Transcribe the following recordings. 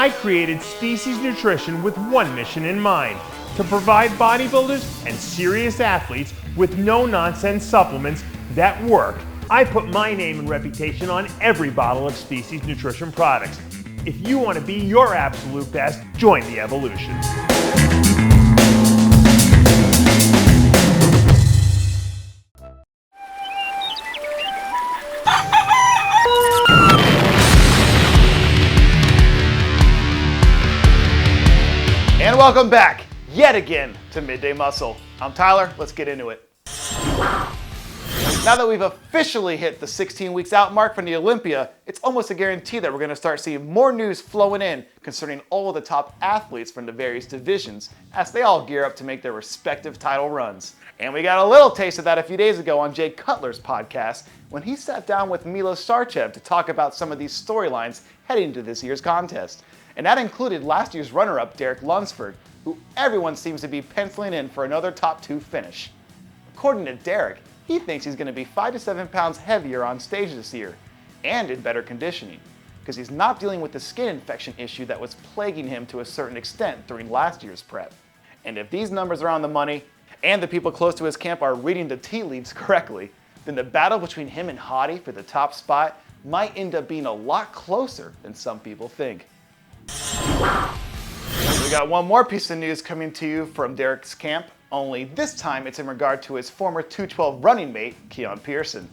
I created Species Nutrition with one mission in mind: to provide bodybuilders and serious athletes with no-nonsense supplements that work. I put my name and reputation on every bottle of Species Nutrition products. If you want to be your absolute best, join the evolution. And welcome back, yet again, to Midday Muscle. I'm Tyler, let's get into it. Now that we've officially hit the 16 weeks out mark from the Olympia, it's almost a guarantee that we're going to start seeing more news flowing in concerning all of the top athletes from the various divisions as they all gear up to make their respective title runs. And we got a little taste of that a few days ago on Jay Cutler's podcast when he sat down with Milos Sarcev to talk about some of these storylines heading into this year's contest. And that included last year's runner-up Derek Lunsford, who everyone seems to be penciling in for another top 2 finish. According to Derek, he thinks he's going to be 5 to 7 pounds heavier on stage this year, and in better conditioning, because he's not dealing with the skin infection issue that was plaguing him to a certain extent during last year's prep. And if these numbers are on the money, and the people close to his camp are reading the tea leaves correctly, then the battle between him and Hottie for the top spot might end up being a lot closer than some people think. We got one more piece of news coming to you from Derek's camp, only this time it's in regard to his former 212 running mate, Keone Pearson,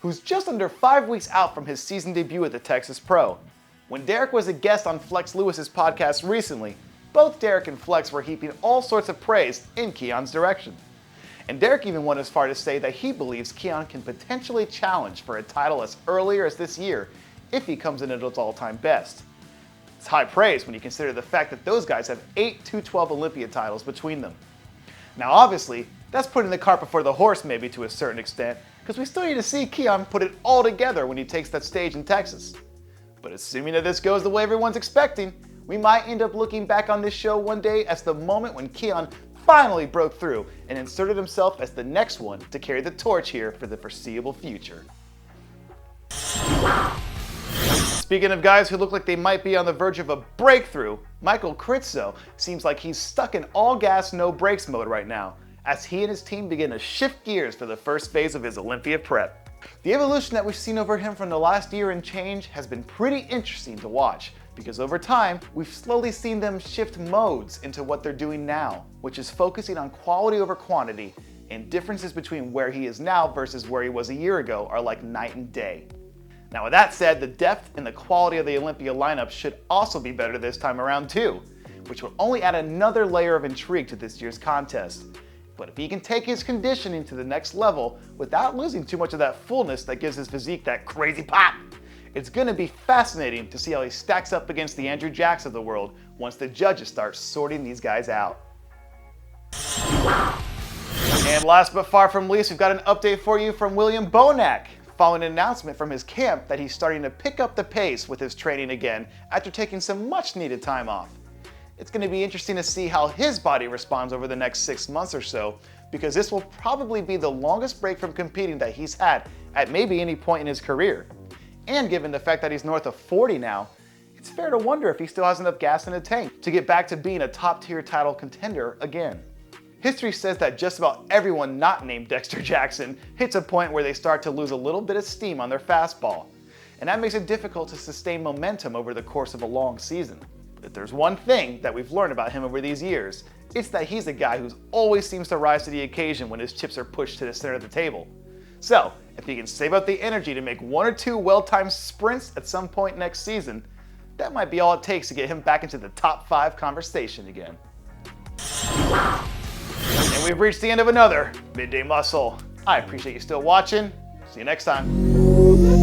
who's just under 5 weeks out from his season debut at the Texas Pro. When Derek was a guest on Flex Lewis's podcast recently, both Derek and Flex were heaping all sorts of praise in Keone's direction. And Derek even went as far to say that he believes Keone can potentially challenge for a title as earlier as this year if he comes in at his all-time best. It's high praise when you consider the fact that those guys have 8 212 Olympia titles between them. Now obviously, that's putting the cart before the horse maybe to a certain extent, because we still need to see Keone put it all together when he takes that stage in Texas. But assuming that this goes the way everyone's expecting, we might end up looking back on this show one day as the moment when Keone finally broke through and inserted himself as the next one to carry the torch here for the foreseeable future. Speaking of guys who look like they might be on the verge of a breakthrough, Michael Krizo seems like he's stuck in all gas, no brakes mode right now, as he and his team begin to shift gears for the first phase of his Olympia prep. The evolution that we've seen over him from the last year and change has been pretty interesting to watch, because over time, we've slowly seen them shift modes into what they're doing now, which is focusing on quality over quantity, and differences between where he is now versus where he was a year ago are like night and day. Now with that said, the depth and the quality of the Olympia lineup should also be better this time around too, which will only add another layer of intrigue to this year's contest. But if he can take his conditioning to the next level without losing too much of that fullness that gives his physique that crazy pop, it's going to be fascinating to see how he stacks up against the Andrew Jacks of the world once the judges start sorting these guys out. And last but far from least, we've got an update for you from William Bonak, following an announcement from his camp that he's starting to pick up the pace with his training again after taking some much needed time off. It's going to be interesting to see how his body responds over the next 6 months or so, because this will probably be the longest break from competing that he's had at maybe any point in his career. And given the fact that he's north of 40 now, it's fair to wonder if he still has enough gas in the tank to get back to being a top-tier title contender again. History says that just about everyone not named Dexter Jackson hits a point where they start to lose a little bit of steam on their fastball, and that makes it difficult to sustain momentum over the course of a long season. But if there's one thing that we've learned about him over these years, it's that he's a guy who always seems to rise to the occasion when his chips are pushed to the center of the table. So, if he can save up the energy to make 1 or 2 well-timed sprints at some point next season, that might be all it takes to get him back into the top 5 conversation again. And we've reached the end of another Midday Muscle. I appreciate you still watching. See you next time.